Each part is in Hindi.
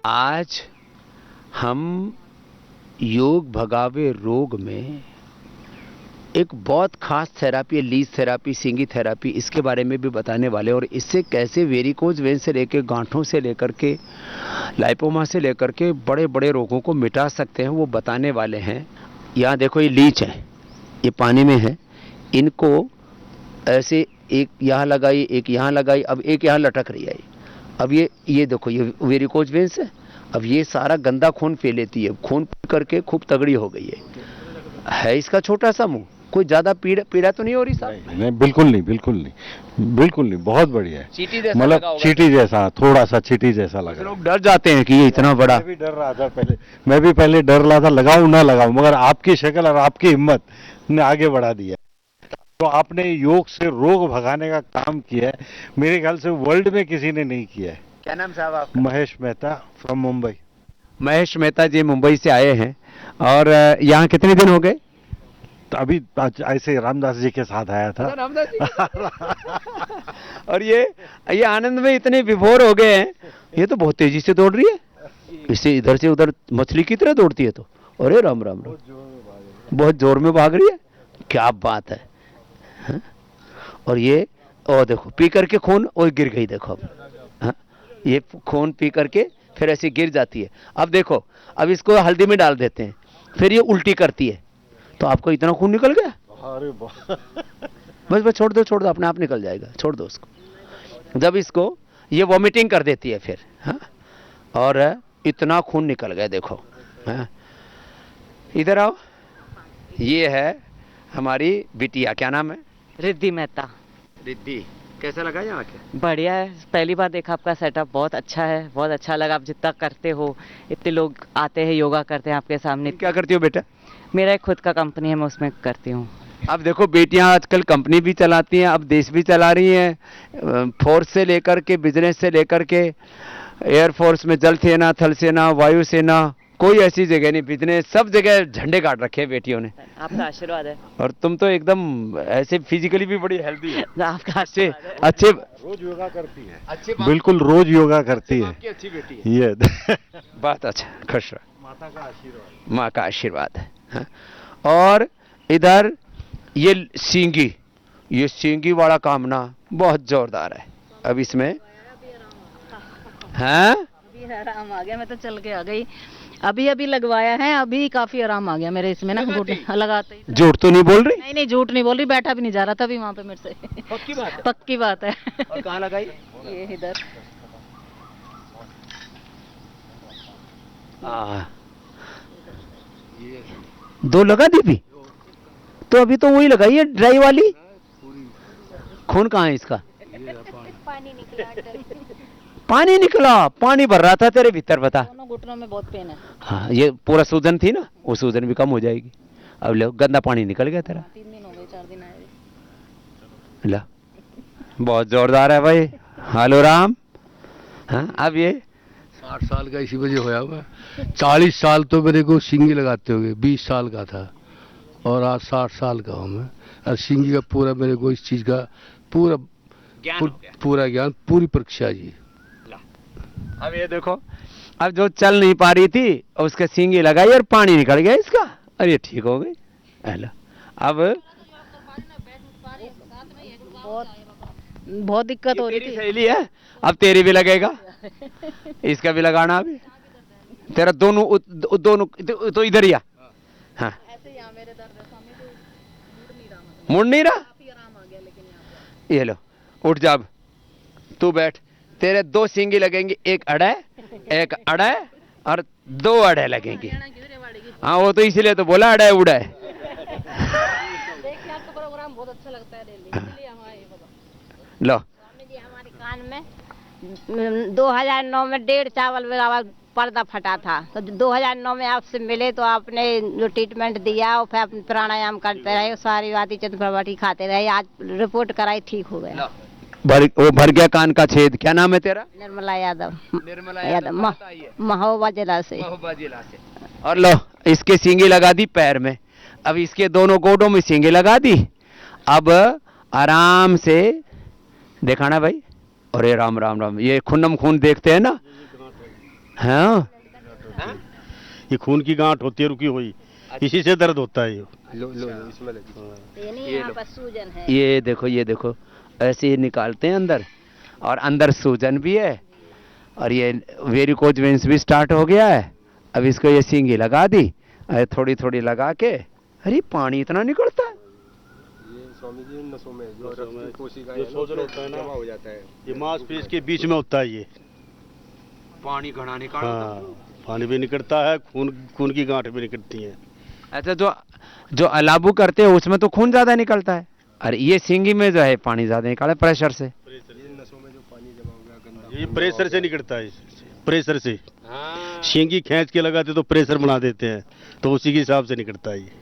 आज हम योग भगावे रोग में एक बहुत खास थेरापी है, लीज थेरापी, सिंगी थेरापी, इसके बारे में भी बताने वाले, और इससे कैसे वेरिकोज वेन से लेकर गांठों से लेकर के लाइपोमा से लेकर के बड़े बड़े रोगों को मिटा सकते हैं, वो बताने वाले हैं। यहाँ देखो, ये लीच है, ये पानी में है, इनको ऐसे एक यहाँ लगाई, एक यहाँ लगाई, अब एक यहाँ लटक रही है। अब ये देखो, ये वेरिकोज वेन्स है। अब ये सारा गंदा खून पी लेती है, खून पी करके खूब तगड़ी हो गई है इसका छोटा सा मुंह। कोई ज्यादा पीड़ा तो नहीं हो रही साहब? नहीं, बिल्कुल नहीं, बिल्कुल नहीं, बिल्कुल नहीं, बहुत बढ़िया है। चींटी जैसा मतलब लगा होगा? चींटी जैसा, थोड़ा सा चींटी जैसा लग रहा है। लोग डर जाते हैं कि ये इतना बड़ा। मैं भी डर रहा था पहले, मैं भी पहले डर रहा था, लगाऊं ना लगाऊं, मगर आपकी शक्ल और आपकी हिम्मत ने आगे बढ़ा दिया। तो आपने योग से रोग भगाने का काम किया है, मेरे ख्याल से वर्ल्ड में किसी ने नहीं किया है। क्या नाम साहब आपका? महेश मेहता फ्रॉम मुंबई। महेश मेहता जी मुंबई से आए हैं, और यहाँ कितने दिन हो गए? तो अभी ऐसे रामदास जी के साथ आया था। रामदास जी और ये आनंद में इतने विभोर हो गए हैं। ये तो बहुत तेजी से दौड़ रही है, इससे इधर से उधर मछली की तरह दौड़ती है। तो अरे राम राम राम, बहुत जोर में भाग रही है, क्या बात है, हाँ? और ये देखो, पी करके खून और गिर गई, देखो अब, हाँ? ये खून पी करके फिर ऐसे गिर जाती है। अब देखो, अब इसको हल्दी में डाल देते हैं, फिर ये उल्टी करती है, तो आपको इतना खून निकल गया। अरे बस छोड़ दो, अपने आप निकल जाएगा, छोड़ दो उसको। जब इसको ये वॉमिटिंग कर देती है फिर, हाँ? और इतना खून निकल गया, देखो, हाँ? इधर आओ, ये है हमारी बिटिया, क्या नाम है? रिद्धि मेहता। रिद्धि, कैसा लगा यहाँ के? बढ़िया है, पहली बार देखा आपका सेटअप, बहुत अच्छा है, बहुत अच्छा लगा। आप जितना करते हो, इतने लोग आते हैं, योगा करते हैं आपके सामने। क्या करती हो बेटा? मेरा एक खुद का कंपनी है, मैं उसमें करती हूँ। अब देखो, बेटियां आजकल कंपनी भी चलाती हैं, अब देश भी चला रही हैं, फोर्स से लेकर के, बिजनेस से लेकर के, एयरफोर्स में, जल सेना, थल सेना, वायु सेना, कोई ऐसी जगह नहीं, बिजनेस सब जगह झंडे गाड़ रखे हैं बेटियों ने। आपका आशीर्वाद है। और तुम तो एकदम ऐसे फिजिकली भी बड़ी हेल्दी है, आपका अच्छे आशीर्वाद है। अच्छे, रोज योगा करती है, अच्छे, बिल्कुल रोज योगा करती है, अच्छी बेटी है, ये बात अच्छा, खुश रहो, माता का आशीर्वाद, माँ का आशीर्वाद है, हाँ? और इधर ये सींगी, ये सींगी वाला काम ना बहुत जोरदार है। अब इसमें हैं, अभी आराम आ गया, मैं तो चल के आ गई, अभी लगवाया है, अभी काफी आराम आ गया मेरे इसमें ना, लगाते ही। झूठ तो नहीं बोल रही? नहीं, झूठ नहीं बोल रही, बैठा भी नहीं जा रहा था अभी वहाँ पे मेरे से। पक्की बात है? पक्की बात है। और कहाँ लगाई? ये इधर। दो लगा दी भी, तो अभी तो वही लगाई है, ड्राई वाली। खून कहाँ है इसका? पानी निकला, पानी भर रहा था तेरे भीतर, बता। दोनों घुटनों में बहुत पेन है। हाँ, ये पूरा सूजन थी ना, वो सूजन भी कम हो जाएगी। अब लो, गंदा पानी निकल गया तेरा। 3 दिन हो गए, 4 दिन आए। ला, बहुत जोरदार है भाई, हालो राम। हाँ, अब ये 60 साल का इसी वजह होया हुआ है। 40 साल तो मेरे को सिंगी लगाते हो गए, 20 साल का था, और आज 60 साल का हूँ मैं। और सिंगी का पूरा मेरे को इस चीज का पूरा पूरा ज्ञान, पूरी परीक्षा जी। अब ये देखो, अब जो चल नहीं पा रही थी, उसके सींगी लगाई और पानी निकल गया इसका, अरे ठीक हो गई। अब बहुत दिक्कत हो रही थी। सहेली है, अब तेरी भी लगेगा, इसका भी लगाना अभी, तेरा दोनों दोनों तो इधर ही आ। हाँ, ऐसे यहाँ मेरे दर्द है, स्वामी को मुड़ नहीं रहा, मुड़ नहीं रहा, काफी आराम आ गया, लेकिन यहाँ पे। ये लो, उठ जा, अब तू बैठ, तेरे 2 सींगी लगेंगी, एक अड़े और 2 अड़े लगेंगी। हाँ, वो तो इसीलिए तो बोला अड़े उड़े। देखिए आपका प्रोग्राम बहुत अच्छा लगता है डेली, इसलिए हम आए। लो, स्वामी जी, हमारे कान में 2009 में 1.5 चावल मेरा पर्दा फटा था, तो 2009 में आपसे मिले तो आपने जो ट्रीटमेंट दिया और फिर आप प्राणायाम करते रहे, सारी आदि चंद प्रभाटी खाते रहे, आज रिपोर्ट कराई, ठीक हो गया। वो भर गया कान का छेद। क्या नाम है तेरा? निर्मला यादव। निर्मला यादव, महोबा जिला से। और लो, इसके सींगी लगा दी पैर में, अब इसके दोनों गोडों में सींगी लगा दी। अब आराम से दिखाना भाई। अरे राम राम राम, ये खूनम खून देखते हैं ना, हाँ ये खून की गांठ होती है रुकी हुई, इसी से दर्द होता है ये। यहाँ पर सूजन है। ये देखो ऐसे ही निकालते हैं अंदर, और अंदर सूजन भी है, और ये वेरिकोज वेन्स भी स्टार्ट हो गया है। अब इसको ये सींगी लगा दी, अरे थोड़ी थोड़ी लगा के, अरे पानी इतना निकलता है। स्वामी जी नसों में जो रक्त की कोशिकाएं जो हैं ना, सोजन होता है ना, जमा हो जाता है। ये मांसपेशी के बीच में होता है ये। पानी घड़ा निकालता है। हाँ, पानी भी निकलता है, खून की गांठ भी निकलती है। अच्छा, जो अलाबू करते हैं उसमें तो खून ज्यादा निकलता है, अरे ये सींगी में जो है पानी ज्यादा निकाले प्रेशर से। ये नसों में जो पानी जमा हो गया गंदा, ये प्रेशर से निकलता है, प्रेशर से। सींगी खींच के लगाते तो प्रेशर बना देते हैं, तो उसी के हिसाब से निकलता है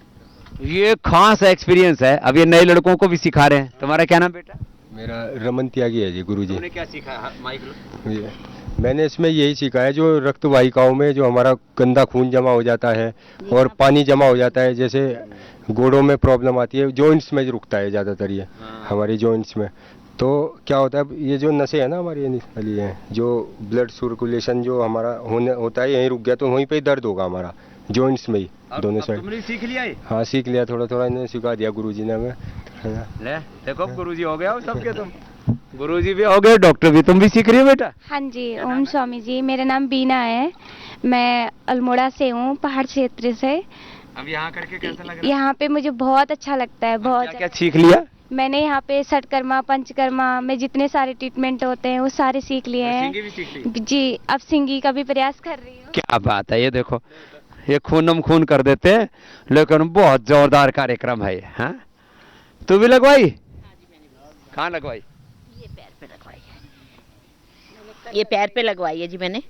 ये खास एक्सपीरियंस है। अब ये नए लड़कों को भी सिखा रहे हैं। तुम्हारा क्या नाम बेटा? मेरा रमन त्यागी है जी गुरुजी। तुमने क्या सीखा? माइक लो। मैंने इसमें यही सीखा है, जो रक्त वाहिकाओं में जो हमारा गंदा खून जमा हो जाता है और पानी जमा हो जाता है, जैसे गोड़ों में प्रॉब्लम आती है, जॉइंट्स में रुकता है ज़्यादातर ये हमारी जॉइंट्स में। तो क्या होता है, ये जो नसें है ना हमारी वाली है, जो ब्लड सर्कुलेशन जो हमारा होता है, यहीं रुक गया तो वहीं पे ही दर्द होगा हमारा जॉइंट्स में ही, दोनों साइड। तुमने सीख लिया है? हाँ सीख लिया, थोड़ा थोड़ा इन्होंने सिखा दिया गुरुजी ने हमें। ले देखो गुरुजी हो गया हो सबके तुम। गुरुजी भी हो गए, डॉक्टर भी। तुम भी सीख रही हो बेटा? हाँ जी, ओम स्वामी जी। मेरा नाम बीना है, मैं अल्मोड़ा से हूँ, पहाड़ क्षेत्र से। अब यहाँ करके कैसा लग रहा है? यहाँ पे मुझे बहुत अच्छा लगता है, बहुत। क्या सीख लिया? मैंने यहाँ पे षटकर्मा पंचकर्मा में जितने सारे ट्रीटमेंट होते हैं वो सारे सीख लिए हैं। सींगी भी सीख ली? जी, अब सिंगी का भी प्रयास कर रही हूँ। क्या बात है, ये देखो ये खूनम खून कर देते हैं, लेकिन बहुत जोरदार कार्यक्रम है ये। हाँ, तू भी लगवाई? कहाँ लगवाई? ये पैर पे लगवाई है, ये पैर पे लगवाई है जी मैंने।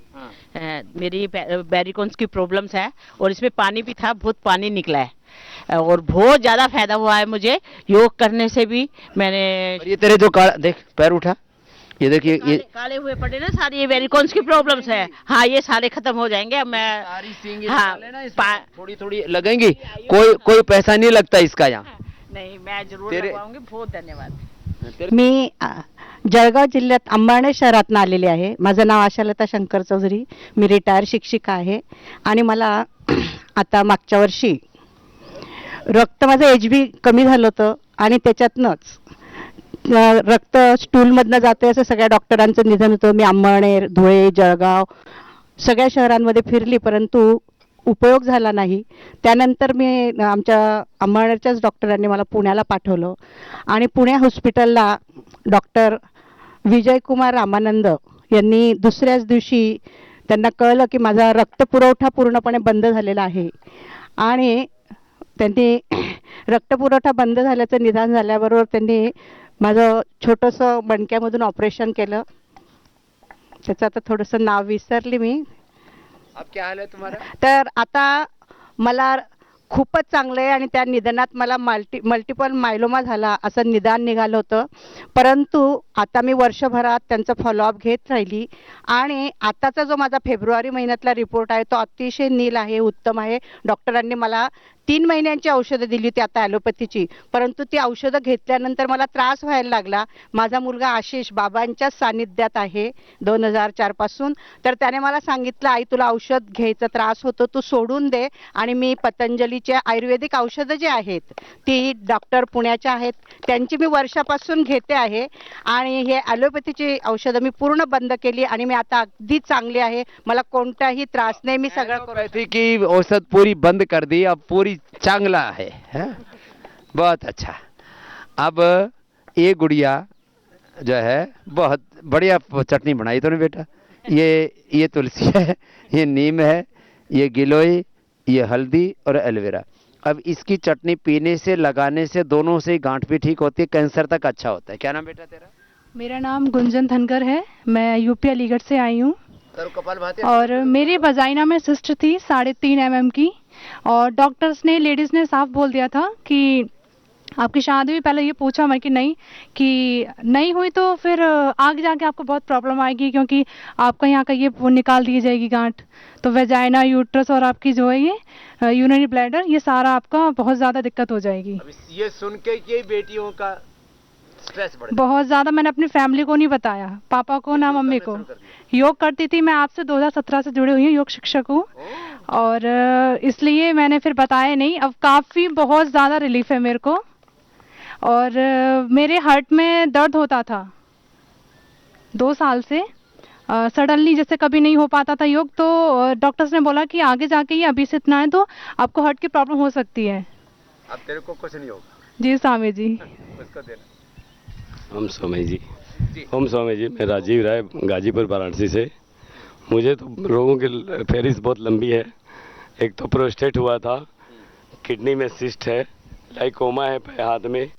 मेरी वेरिकोन्स की प्रॉब्लम्स है और इसमें पानी भी था, बहुत पानी निकला है और बहुत ज़्यादा फायदा हुआ है मुझे योग करने से भी। मैंने और ये तेरे जो काला देख पैर उठा, ये देखिए ये काले हुए पड़े ना सारे, ये वेरिकोन्स की प्रॉब्लम्स है। हाँ, ये सारे खत्म हो जाएंगे। अब मैं सारी सींगी हाँ, थोड़ी थोड़ी लगेंगी, कोई पैसा नहीं लगता इसका यहाँ। नहीं, मैं जरूर लगवाऊंगी। बहुत धन्यवाद। मी जळगाव जिल्ह्यात अंबाणे शहरातून आलेले आहे। माझं नाव आशालता शंकर चौधरी, मी रिटायर शिक्षिका आहे आणि मला आता मागच्या वर्षी रक्त माझं HB कमी झालं होतं आणि त्याच्यातनंच रक्त स्टूलमधनं जाते असं सगळ्या डॉक्टरांचं निधन होतं। मी अंबाणे, धुळे, जळगाव सगळ्या शहरांमध्ये फिरली, परंतु उपयोग झाला नाही। त्यानंतर मी आमच्या अंबाणेच्याच डॉक्टरांनी मला पुण्याला पाठवलं आणि पुणे हॉस्पिटलला डॉक्टर विजयकुमार रामानंद यांनी दुसऱ्याच दिवशी त्यांना कळलं की माझा रक्तपुरवठा पूर्णपणे बंद झालेला आहे आणि त्यांनी रक्तपुरवठा बंद झाल्याचं निदान झाल्याबरोबर त्यांनी माझं छोटंसं मणक्यामधून ऑपरेशन केलं। त्याचं आता थोडंसं नाव विसरली मी। अब क्या हाल है तुम्हारा? तर आता मला खूपच चांगलं आहे आणि त्या निदानात मला मल्टिपल मायलोमा झाला असं निदान निघालं होतं, परंतु आता मी वर्षभरात त्यांचा फॉलोअप घेत राहिली आणि आताचा जो माझा फेब्रुवारी महिन्यातला रिपोर्ट आहे तो अतिशय नील आहे, उत्तम आहे। डॉक्टरांनी मला 3 महिन्यांची औषधं दिली होती आता ॲलोपॅथीची, परंतु ती औषधं घेतल्यानंतर मला त्रास व्हायला लागला। माझा मुलगा आशिष बाबांच्या सानिध्यात आहे 2004 पासून, तर त्याने मला सांगितलं आई तुला औषध घ्यायचा त्रास होतो, तू सोडून दे। आणि मी पतंजलीचे आयुर्वेदिक औषधं जे आहेत ती डॉक्टर पुण्याच्या आहेत त्यांची मी वर्षापासून घेते आहे आणि हे ॲलोपॅथीची औषधं मी पूर्ण बंद केली आणि मी आता अगदी चांगली आहे, मला कोणताही त्रास नाही। मी सगळं एलोपैथी की औषध पूरी बंद कर दी, अब पूरी चांगला है, बहुत अच्छा। अब ये गुड़िया जो है बहुत बढ़िया चटनी बनाई तूने बेटा। ये तुलसी है, ये नीम है, ये गिलोय, ये हल्दी और एलोवेरा। अब इसकी चटनी पीने से लगाने से दोनों से गांठ भी ठीक होती है, कैंसर तक अच्छा होता है। क्या नाम बेटा तेरा? मेरा नाम गुंजन धनकर है, मैं यूपी अलीगढ़ से आई हूँ और मेरी वजाइना में सिस्ट थी 3.5 mm की और डॉक्टर्स ने लेडीज़ ने साफ बोल दिया था कि आपकी शादी भी पहले ये पूछा मैं कि नहीं हुई तो फिर आगे जाके आपको बहुत प्रॉब्लम आएगी क्योंकि आपका यहाँ का ये वो निकाल दी जाएगी गांठ, तो वेजाइना यूट्रस और आपकी जो है ये यूरिनरी ब्लैडर ये सारा आपका बहुत ज़्यादा दिक्कत हो जाएगी। ये सुन के ये बेटियों का बहुत ज़्यादा। मैंने अपनी फैमिली को नहीं बताया, पापा को ना मम्मी को। योग करती थी मैं, आपसे 2017 से जुड़ी हुई हूँ, योग शिक्षक हूँ, और इसलिए मैंने फिर बताया नहीं। अब काफ़ी बहुत ज़्यादा रिलीफ है मेरे को। और मेरे हार्ट में दर्द होता था 2 साल से, सडनली जैसे कभी नहीं हो पाता था योग, तो डॉक्टर्स ने बोला कि आगे जाके ये अभी से इतना है तो आपको हार्ट की प्रॉब्लम हो सकती है। अब तेरे को कुछ नहीं होगा। जी स्वामी जी। उसको देना। ओम स्वामी जी। ओम स्वामी जी। मैं राजीव राय, गाजीपुर वाराणसी से। मुझे तो रोगों की फहरिस्त बहुत लंबी है। एक तो प्रोस्टेट हुआ था, किडनी में सिस्ट है, लाइकोमा है हाथ में,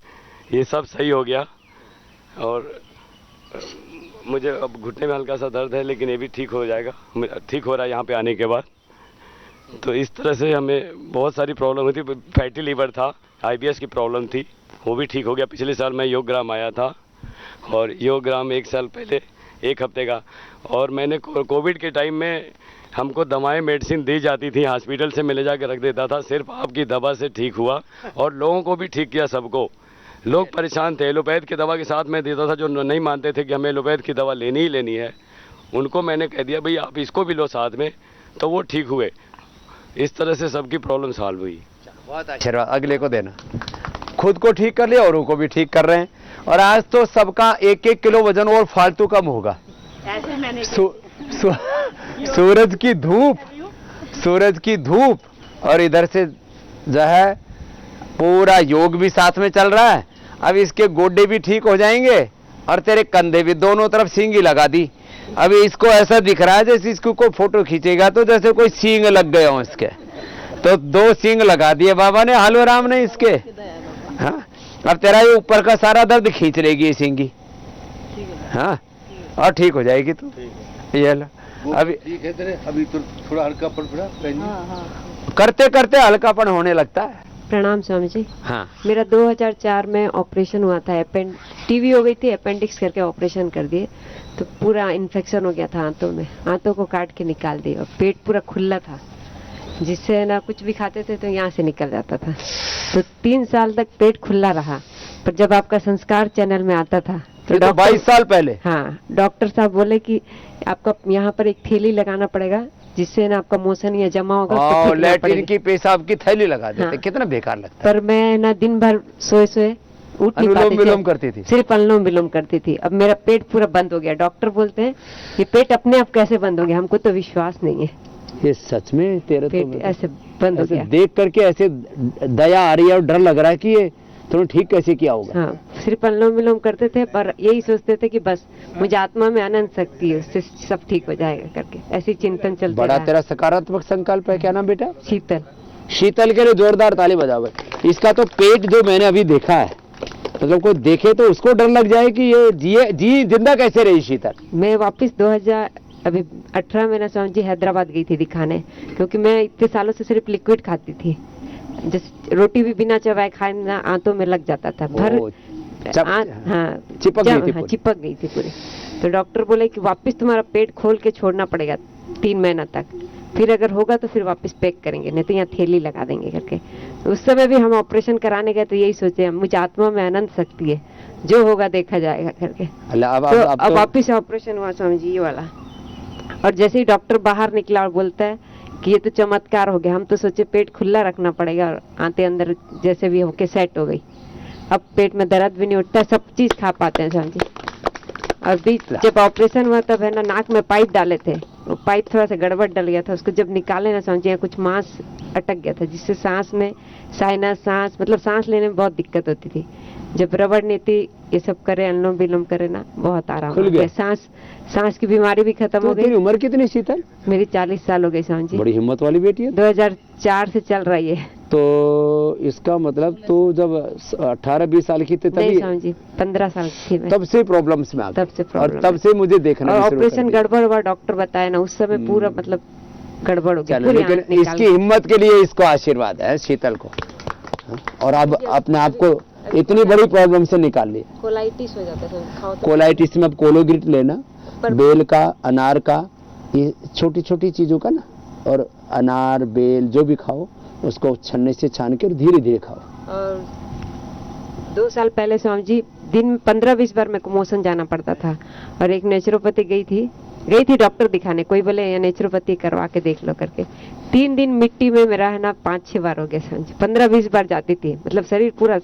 ये सब सही हो गया। और मुझे अब घुटने में हल्का सा दर्द है, लेकिन ये भी ठीक हो जाएगा, ठीक हो रहा है यहाँ पे आने के बाद। तो इस तरह से हमें बहुत सारी प्रॉब्लम हुई थी। फैटी लीवर था, IBS की प्रॉब्लम थी, वो भी ठीक हो गया। पिछले साल मैं योगग्राम आया था, और योगग्राम 1 साल पहले 1 हफ्ते का। और मैंने कोविड के टाइम में हमको दवाएं मेडिसिन दी जाती थी, हॉस्पिटल से मैं ले जाकर रख देता था, सिर्फ आपकी दवा से ठीक हुआ, और लोगों को भी ठीक किया सबको। लोग परेशान थे, एलोपैथ की दवा के साथ मैं देता था, जो नहीं मानते थे कि हमें एलोपैथ की दवा लेनी ही लेनी है, उनको मैंने कह दिया भाई आप इसको भी लो साथ में, तो वो ठीक हुए। इस तरह से सबकी प्रॉब्लम सॉल्व हुई। बहुत आशीर्वाद अगले को देना। खुद को ठीक कर लिया, औरों को भी ठीक कर रहे हैं। और आज तो सबका 1-1 किलो वजन और फालतू कम होगा। सूरज की धूप और इधर से जो है पूरा योग भी साथ में चल रहा है। अब इसके गोडे भी ठीक हो जाएंगे, और तेरे कंधे भी, दोनों तरफ सींगी लगा दी। अभी इसको ऐसा दिख रहा है जैसे इसको कोई फोटो खींचेगा तो जैसे कोई सींग लग गए हो इसके, तो 2 सींग लगा दिए बाबा ने, हलवा राम ने इसके। हाँ, अब तेरा ये ऊपर का सारा दर्द खींच लेगी ये सींगी। हाँ, और ठीक हो जाएगी तू। ये लो अभी ठीक है तेरे, अभी तो थोड़ा हल्कापन पड़ा, करते करते हल्कापन होने लगता है। प्रणाम स्वामी जी। हाँ, मेरा 2004 में ऑपरेशन हुआ था, टीवी हो गई थी, अपेंडिक्स करके ऑपरेशन कर दिए, तो पूरा इन्फेक्शन हो गया था आंतों में, आंतों को काट के निकाल दिए, और पेट पूरा खुला था, जिससे ना कुछ भी खाते थे तो यहाँ से निकल जाता था। तो 3 साल तक पेट खुला रहा। पर जब आपका संस्कार चैनल में आता था तो 22 साल पहले, हाँ, डॉक्टर साहब बोले कि आपका यहाँ पर एक थैली लगाना पड़ेगा, जिससे ना आपका मोशन या जमा होगा। लैट्रिन की पेशाब की थैली लगा देते। हाँ। कितना बेकार लगता है। पर मैं ना दिन भर सोए उठ नहीं पाती थी, विलोम करती थी, सिर्फ अनुलोम विलोम करती थी। अब मेरा पेट पूरा बंद हो गया। डॉक्टर बोलते हैं ये पेट अपने आप कैसे बंद हो गया, हमको तो विश्वास नहीं है। ये सच में तेरा पेट तो ऐसे बंद हो गया। देख करके ऐसे दया आ रही है और डर लग रहा है कि ये तुमने ठीक कैसे किया होगा। हाँ, सिर्फ अनुलोम विलोम करते थे, पर यही सोचते थे कि बस मुझे आत्मा में आनंद शक्ति है, उससे सब ठीक हो जाएगा करके, ऐसी चिंतन चलता। बड़ा तेरा सकारात्मक संकल्प है। क्या नाम बेटा? शीतल। शीतल के लिए जोरदार ताली बजाओ। इसका तो पेट जो मैंने अभी देखा है, मतलब कोई देखे तो उसको डर लग जाए कि ये जी जिंदा कैसे रही शीतल। मैं वापस 2018 में ना स्वामी जी हैदराबाद गई थी दिखाने, क्योंकि मैं इतने सालों से सिर्फ लिक्विड खाती थी, जैसे रोटी भी बिना चबाए खाना आंतों में लग जाता था, चिपक गई थी पूरी। तो डॉक्टर बोले कि वापस तुम्हारा पेट खोल के छोड़ना पड़ेगा 3 महीना तक, फिर अगर होगा तो फिर वापस पैक करेंगे, नहीं तो यहाँ थैली लगा देंगे करके। उस समय भी हम ऑपरेशन कराने गए तो यही सोचे, मुझे आत्मा में आनंद शक्ति है, जो होगा देखा जाएगा करके। अब वापस ऑपरेशन हुआ स्वामी जी ये वाला। और जैसे ही डॉक्टर बाहर निकला और बोलता है कि ये तो चमत्कार हो गया, हम तो सोचे पेट खुला रखना पड़ेगा, और आंतें अंदर जैसे भी होके सेट हो गई। अब पेट में दर्द भी नहीं उठता, सब चीज खा पाते हैं स्वामी जी। अभी जब ऑपरेशन हुआ तब है ना नाक में पाइप डाले थे, वो पाइप थोड़ा सा गड़बड़ डल गया था, उसको जब निकाले ना समझिए कुछ मांस अटक गया था, जिससे सांस में साइनस, सांस मतलब सांस लेने में बहुत दिक्कत होती थी। जब रबड़ नीति ये सब करे, अनुलोम विलोम करे ना, बहुत आराम हो गया। सांस की बीमारी भी खत्म हो गई। उम्र कितनी शीतल? मेरी 40 साल हो गई स्वामी जी। बड़ी हिम्मत वाली बेटी है। 2004 से चल रही है। तो इसका मतलब तो जब 18-20 साल की थी तभी? स्वामी जी 15 साल की थी। तब से प्रॉब्लम्स में आ गई, और तब से मुझे देखना ऑपरेशन गड़बड़ हुआ, डॉक्टर बताया ना, उस समय पूरा मतलब गड़बड़ हो गया। लेकिन इसकी हिम्मत के लिए इसको आशीर्वाद है शीतल को। और अब अपने आप को इतनी बड़ी प्रॉब्लम से निकाल लिया। कोलाइटिस हो जाता है, कोलाइटिस में अब कोलोग्रिट लेना, बेल का, अनार का, ये छोटी छोटी चीजों का ना, और अनार बेल जो भी खाओ उसको छन्ने से छान के धीरे धीरे खाओ। और 2 साल पहले स्वामी जी दिन में 15-20 बार मेरे को मोशन जाना पड़ता था। और एक नेचुरोपैथी गई थी डॉक्टर दिखाने, कोई बोले या नेचुरोपैथी करवा के देख लो करके। 3 दिन मिट्टी में मेरा है ना 5-6 बार हो गया समझ, 15-20 बार जाती थी, मतलब शरीर पूरा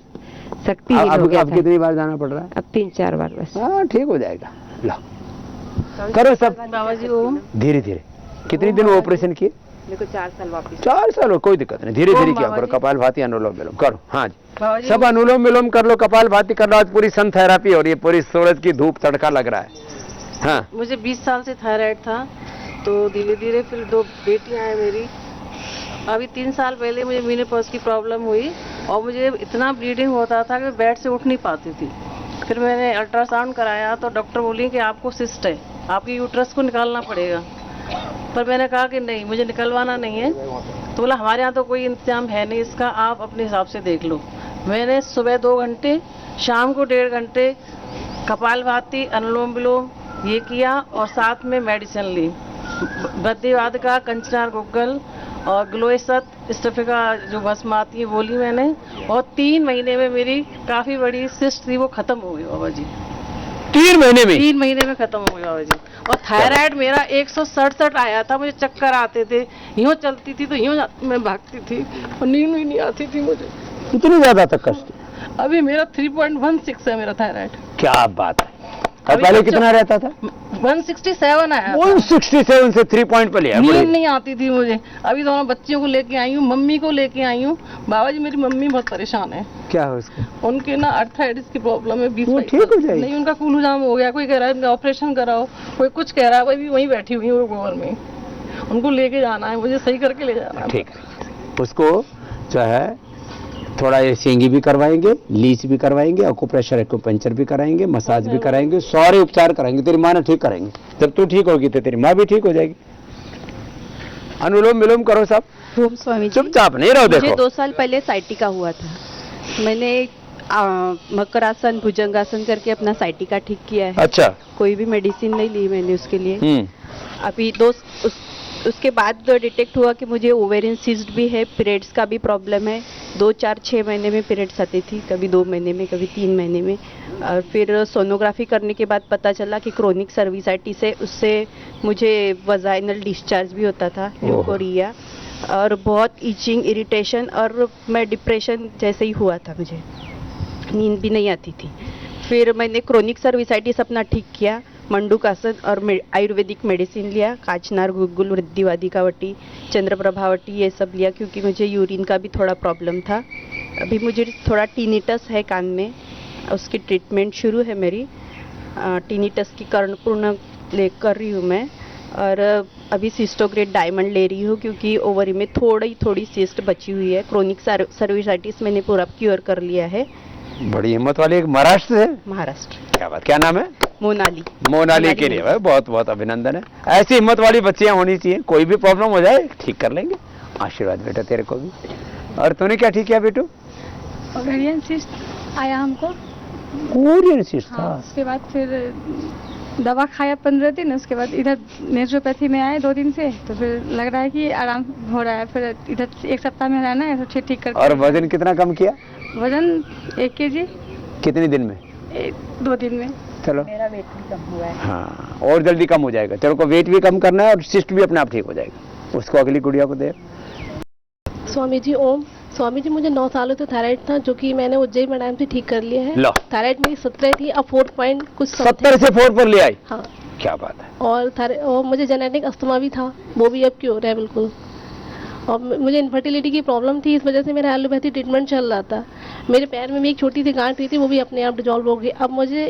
शक्तिहीन हो गया अब था। कितनी बार जाना पड़ रहा है? अब 3-4 बार बस। हाँ ठीक हो जाएगा। लो करो सब बाबा जी ओम। धीरे धीरे। कितने दिन ऑपरेशन किए? मेरे को 4 साल वापस। 4 साल हो, कोई दिक्कत नहीं, धीरे धीरे किया करो। कपाल भाती अनुलोम विलोम करो। हाँ जी सब अनुलोम विलोम कर लो, कपाल भाती कर लो। आज पूरी सन थेरापी हो रही है, पूरी सूरज की धूप तड़का लग रहा है। हाँ मुझे 20 साल से थायराइड था, तो धीरे धीरे फिर 2 बेटियां हैं मेरी। अभी 3 साल पहले मुझे मेनोपॉज की प्रॉब्लम हुई और मुझे इतना ब्लीडिंग होता था कि बेड से उठ नहीं पाती थी। फिर मैंने अल्ट्रासाउंड कराया तो डॉक्टर बोली कि आपको सिस्ट है, आपकी यूट्रस को निकालना पड़ेगा। पर मैंने कहा कि नहीं, मुझे निकलवाना नहीं है। तो बोला हमारे यहाँ तो कोई इंतजाम है नहीं इसका, आप अपने हिसाब से देख लो। मैंने सुबह 2 घंटे, शाम को 1.5 घंटे कपाल भाती अनुलोम विलोम ये किया और साथ में मेडिसिन ली, बद्रीवाद का, कंचनार गुग्गल और ग्लोएसत स्टफिका जो भस्म आती है वो ली मैंने। और 3 महीने में मेरी काफी बड़ी सिस्ट थी वो खत्म हो गई बाबा जी। 3 महीने में? 3 महीने में खत्म हो गई बाबा जी। और थायराइड मेरा 167 आया था, मुझे चक्कर आते थे, यूं चलती थी तो यूं मैं भागती थी और नींद भी नहीं आती थी मुझे। इतनी ज्यादा तक कष्ट? अभी मेरा 3.16 है मेरा थायराइड। क्या बात है। और पहले कितना रहता था? 167 आया। 167 से 3 पॉइंट पे लिया। नींद नहीं आती थी मुझे। अभी दोनों बच्चियों को लेके आई हूँ, मम्मी को लेके आई हूँ। बाबा जी मेरी मम्मी बहुत परेशान है। क्या है उसको? उनके ना अर्थराइटिस की प्रॉब्लम है। 20 ठीक हो जाएगी। नहीं, उनका कूल्ह जाम हो गया, कोई कह रहा है इनका ऑपरेशन कराओ, कोई कुछ कह रहा है। वही वहीं बैठी हुई हूँ गोबर में, उनको लेके जाना है, मुझे सही करके ले जाना है। ठीक है, उसको जो है थोड़ा ये सींगी भी करवाएंगे, लीच भी करवाएंगे, एक्यूप्रेशर एक्यूपंक्चर भी कराएंगे, मसाज भी कराएंगे, सारे उपचार कराएंगे। तेरी माँ ने ठीक कराएंगे। जब तू ठीक होगी तो तेरी माँ भी ठीक हो जाएगी। अनुलोम विलोम करो सब। ओम स्वामी जी। चुपचाप नहीं रहो। देखो मुझे 2 साल पहले साइटिका हुआ था, मैंने मकरासन भुजंगासन करके अपना साइटिका ठीक किया है। अच्छा। कोई भी मेडिसिन नहीं ली मैंने उसके लिए। अभी उसके बाद डिटेक्ट हुआ कि मुझे ओवेरियन सिस्ट भी है, पीरियड्स का भी प्रॉब्लम है। 2, 4, 6 महीने में पीरियड्स आती थी, कभी 2 महीने में, कभी 3 महीने में। और फिर सोनोग्राफी करने के बाद पता चला कि क्रोनिक सर्विसाइटिस है, उससे मुझे वजाइनल डिस्चार्ज भी होता था, ल्यूकोरिया, और बहुत ईचिंग, इरिटेशन, और मैं डिप्रेशन जैसे ही हुआ था, मुझे नींद भी नहीं आती थी। फिर मैंने क्रोनिक सर्विसाइटिस अपना ठीक किया, मंडूकासन और आयुर्वेदिक मेडिसिन लिया, काचनार गुग्गुल, वृद्धिवादी का वटी, चंद्रप्रभावटी, ये सब लिया क्योंकि मुझे यूरिन का भी थोड़ा प्रॉब्लम था। अभी मुझे थोड़ा टिनिटस है कान में, उसकी ट्रीटमेंट शुरू है मेरी। टिनिटस की कर्णपूर्ण कर रही हूँ मैं। और अभी सिस्टोग्रेड डायमंड ले रही हूँ क्योंकि ओवरी में थोड़ी सिस्ट बची हुई है। क्रोनिक सर्विसाइटिस मैंने पूरा क्योर कर लिया है। बड़ी हिम्मत वाली। एक महाराष्ट्र से? महाराष्ट्र। क्या बात, क्या नाम है? मोनाली। मोनाली के लिए बहुत बहुत अभिनंदन है। ऐसी हिम्मत वाली बच्चियां होनी चाहिए, कोई भी प्रॉब्लम हो जाए ठीक कर लेंगे। आशीर्वाद बेटा तेरे को भी। और तूने क्या ठीक किया बेटू? ओवेरियन सिस्ट आया हमको। ओवेरियन सिस्ट था? उसके बाद फिर दवा खाया 15 दिन, उसके बाद इधर नेचुरोपैथी में आए 2 दिन से, तो फिर लग रहा है कि आराम हो रहा है। फिर इधर 1 सप्ताह में रहना है तो ठीक कर। और वजन कितना कम किया? वजन 1 kg। कितने दिन में? 2 दिन में। चलो मेरा वेट भी कम हुआ है। हाँ, और जल्दी कम हो जाएगा। तेरे को वेट भी कम करना है और सिस्ट भी अपने आप ठीक हो जाएगा। उसको अगली गुड़िया को दे। स्वामी जी ओम। स्वामी जी मुझे 9 सालों से थायराइड था, जो कि मैंने उज्जैन मैडम से ठीक कर लिया है। थायराइड मेरी 17 थी, अब 4 पॉइंट कुछ 70 से 4 पर ले आई। हाँ। क्या बात है। और मुझे जेनेटिक अस्थमा भी था, वो भी अब क्योर है बिल्कुल। और मुझे इनफर्टिलिटी की प्रॉब्लम थी, इस वजह से मेरा एलोपैथी ट्रीटमेंट चल रहा था। मेरे पैर में भी एक छोटी सी गांठ हुई थी, वो भी अपने आप डिजॉल्व हो गई। अब मुझे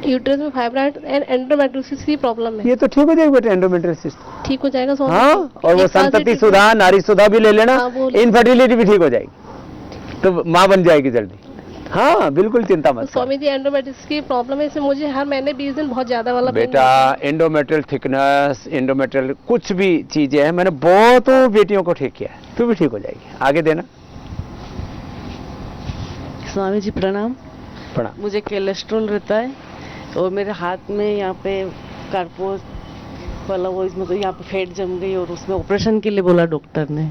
यूट्रस में फाइब्राइड एंड एंडोमेट्रियोसिस की प्रॉब्लम है। ये तो ठीक हो जाएगा बेटा, एंडोमेट्रियोसिस ठीक हो जाएगा। हाँ, और वो संतति सुधा, नारी सुधा भी ले लेना। इनफर्टिलिटी भी ठीक हो जाएगी, तो माँ बन जाएगी जल्दी। हाँ बिल्कुल, चिंता मत। स्वामी जी एंडोमेट्रियोसिस की प्रॉब्लम है, इसमें मुझे हर महीने 20 दिन बहुत ज्यादा वाला बेटा एंडोमेट्रियल थिकनेस, एंडोमेट्रियल कुछ भी चीजें हैं, मैंने बहुतों बेटियों को ठीक किया है। तू भी ठीक हो जाएगी। आगे देना। स्वामी जी प्रणाम। मुझे कोलेस्ट्रॉल रहता है और मेरे हाथ में यहाँ पे कार्पोस वाला वो इसमें तो यहाँ पे फैट जम गई और उसमें ऑपरेशन के लिए बोला डॉक्टर ने।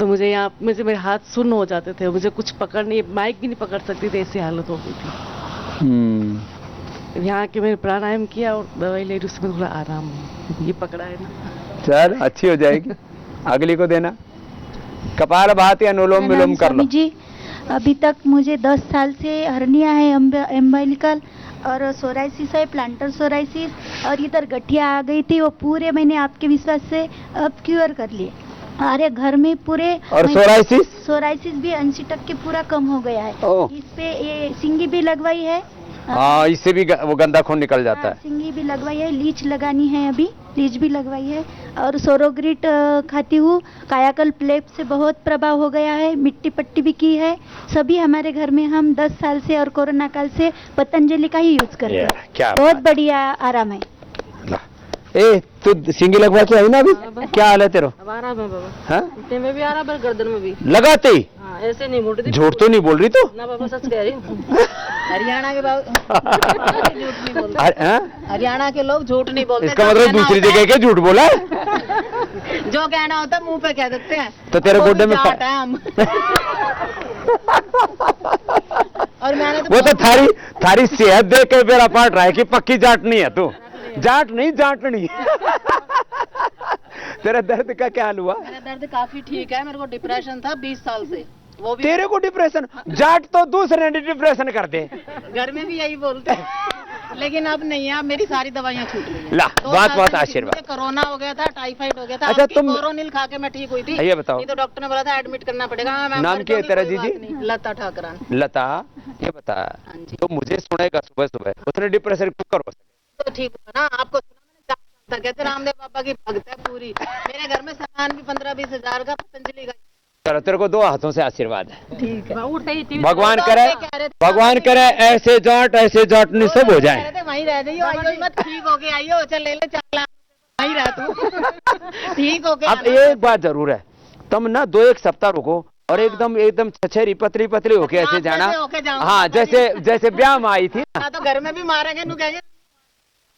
तो मुझे यहाँ मेरे हाथ सुन्न हो जाते थे, मुझे कुछ पकड़ नहीं, माइक भी नहीं पकड़ सकती थी, ऐसी हालत हो गई थी। यहाँ के मैंने प्राणायाम किया और दवाई ले रही, उसमें थोड़ा आराम है। ये पकड़ा है ना, चल अच्छी हो जाएगी। अगली को देना। कपाल भाती अनुलोम विलोम कर लो। जी अभी तक मुझे 10 साल से हर्निया है एम्बाइलिकल और सोराइसिस है, प्लांटर सोराइसिस, और इधर गठिया आ गई थी, वो पूरे मैंने आपके विश्वास से अब क्योर कर लिए। अरे घर में पूरे। और सोराइसिस भी 80% पूरा कम हो गया है। इस पे ये सिंगी भी लगवाई है। हाँ, इससे भी वो गंदा खून निकल जाता है। सिंगी भी लगवाई है, लीच लगानी है, अभी लीच भी लगवाई है, और सोरोग्रिट खाती हूँ। कायाकल्प लेप से बहुत प्रभाव हो गया है, मिट्टी पट्टी भी की है। सभी हमारे घर में हम 10 साल से और कोरोना काल से पतंजलि का ही यूज करते हैं। बहुत बढ़िया आराम है। ए तू सिंगी लगवा के आई ना अभी? क्या हाल है तेरा? अब आराम है बाबा। हाँ? इतने में भी आराम है, गर्दन में भी लगाते ही? हाँ, ऐसे नहीं बोल रही थी। झूठ तो नहीं बोल रही तो? ना बाबा, सच कह रही हूँ। हरियाणा के झूठ नहीं बोलते। हरियाणा के लोग झूठ नहीं बोलते। इसका मतलब दूसरी जगह के झूठ बोला? जो कहना होता है मुंह पे कह देते हैं। तो तेरे गोड्डे में और मैंने वो तो थारी सेहत देख के मेरा पाट रहा है कि पक्की जाटनी है तू। जाट नहीं, जाटनी। तेरा दर्द का क्या हाल हुआ? मेरा दर्द काफी ठीक है, मेरे को डिप्रेशन था 20 साल से। वो भी तेरे को डिप्रेशन? जाट तो दूसरे ने डिप्रेशन कर दे। घर में भी यही बोलते हैं, लेकिन अब नहीं है, अब मेरी सारी दवाइयाँ छूट गई हैं। ला, बहुत आशीर्वाद। मुझे कोरोना हो गया था, टाइफाइड हो गया था। अच्छा, तुम कोरोनिल खा के मैं ठीक हुई थी। ये बताओ, नहीं तो डॉक्टर ने बोला था एडमिट करना पड़ेगा। नाम क्या है तेरा जीजी? लता ठाकरान। लता, ये बता, तो मुझे सुनेगा सुबह सुबह, उसने डिप्रेशन क्यों करो? तो ठीक हुआ ना, आपको सुना मैंने, कहते रामदेव बाबा की भक्त है पूरी। मेरे घर में सामान भी 15-20 हजार का पतंजलि का। चलो, तेरे को 2 हाथों से आशीर्वाद है। ठीक है। भगवान करे ऐसे जाट नहीं सब हो जाए। वहीं रह जाइयो, आइयो मत, ठीक हो गए, आइयो, चल ले 4 लाख वहीं रह तू। ठीक हो गया। अब एक बात जरूर है, तुम ना 2-1 सप्ताह रुको और एकदम छछेरी पतली होके ऐसे जाना। हाँ, जैसे ब्याह में आई थी ना, तो घर में भी मारेंगे, नु कहेंगे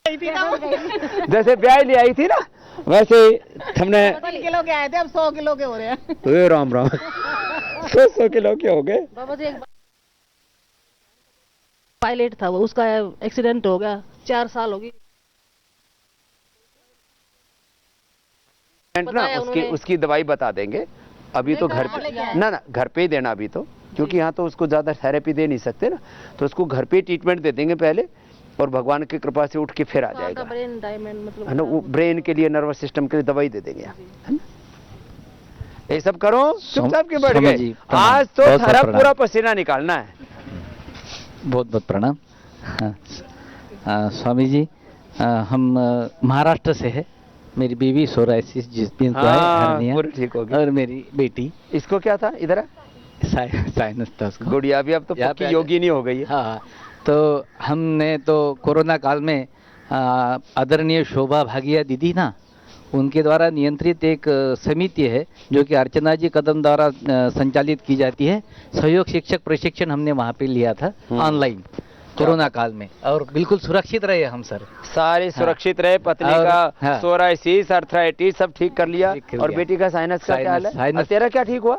जैसे ब्याह ले आई थी ना, वैसे हमने 1 किलो के आए थे, अब 100 किलो के हो रहे हैं। तो राम 100 किलो के हो गए। बाबा जी, एक पायलट था वो, उसका एक्सीडेंट हो गया, 4 साल हो गई ना। उसकी दवाई बता देंगे। अभी तो घर पे ना घर पे ही देना अभी तो, क्योंकि यहाँ तो उसको ज्यादा थेरेपी दे नहीं सकते ना, तो उसको घर पे ट्रीटमेंट दे देंगे पहले, और भगवान की कृपा से उठ के फिर आ जाएगा। ब्रेन डायमंड मतलब है ना, वो ब्रेन के लिए, नर्वस सिस्टम के लिए दवाई दे देंगे, है ना। ये सब करो, चुपचाप के बैठ गए। आज तो थारा पूरा पसीना निकालना है। बहुत बहुत प्रणाम। स्वामी जी, हम महाराष्ट्र से है। मेरी बीवी सोराइसिस जिनको है, हर्निया, ठीक हो गई। और मेरी बेटी, इसको क्या था? इधर साइनस था उसको। गुड़िया भी अब तो पक्की योगिनी हो गई है। हाँ, तो हमने तो कोरोना काल में आदरणीय शोभा भागिया दीदी ना, उनके द्वारा नियंत्रित एक समिति है जो कि अर्चना जी कदम द्वारा संचालित की जाती है। सहयोग शिक्षक प्रशिक्षण हमने वहाँ पे लिया था ऑनलाइन कोरोना काल में, और बिल्कुल सुरक्षित रहे हम सर। सारे सुरक्षित रहे। पत्नी का सोराइसिस, अर्थराइटिस सब ठीक कर लिया। और बेटी का साइनस का क्या हाल है? तेरा क्या ठीक हुआ?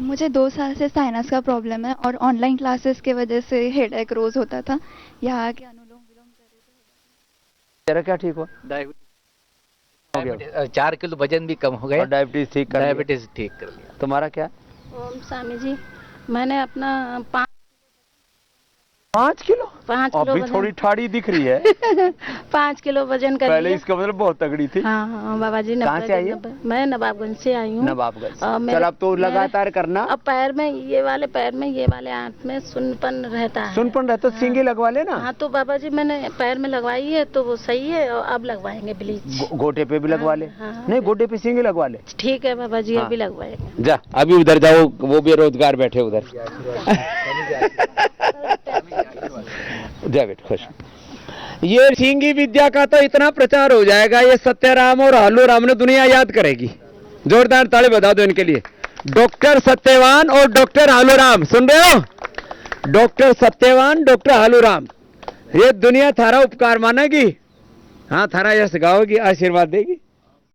मुझे 2 साल से साइनस का प्रॉब्लम है, और ऑनलाइन क्लासेस के वजह से हेडेक रोज होता था। यहाँ के अनुलोम विलोम कर रहे थे। तेरा क्या ठीक हुआ? डायबिटीज 4 किलो वजन भी कम हो गया। डायबिटीज ठीक कर लिया। तुम्हारा क्या? ओम स्वामी जी, मैंने अपना 5 किलो? 5 किलो अभी थोड़ी ठाड़ी दिख रही है। 5 किलो वजन कर पहले इसका मतलब बहुत तगड़ी थी। हाँ बाबा जी। कहाँ से आई है? मैं नवाबगंज से आई हूँ। नवाबगंज। चल, अब तो लगातार करना। अब पैर में, ये वाले पैर में, ये वाले आंत में सुनपन रहता है। सुनपन रहता, सिंगी लगवा लेना। हाँ, तो बाबा जी मैंने पैर में लगवाई है, तो वो सही है, और अब लगवाएंगे ब्लीच। गोटे पे भी लगवा ले। नहीं, गोटे पे सिंगी लगवा ले। ठीक है बाबा जी, अभी लगवाएंगे। जा, अभी उधर जाओ, वो बेरोजगार बैठे उधर। जा बेट, खुश। ये सिंगी विद्या का तो इतना प्रचार हो जाएगा, ये सत्यराम और आलू राम ने दुनिया याद करेगी। जोरदार ताली बजा दो इनके लिए। डॉक्टर सत्यवान और डॉक्टर आलूराम, सुन रहे हो? डॉक्टर सत्यवान, डॉक्टर आलूराम, ये दुनिया थारा उपकार मानेगी। हाँ, थारा यश गाओगी, आशीर्वाद देगी।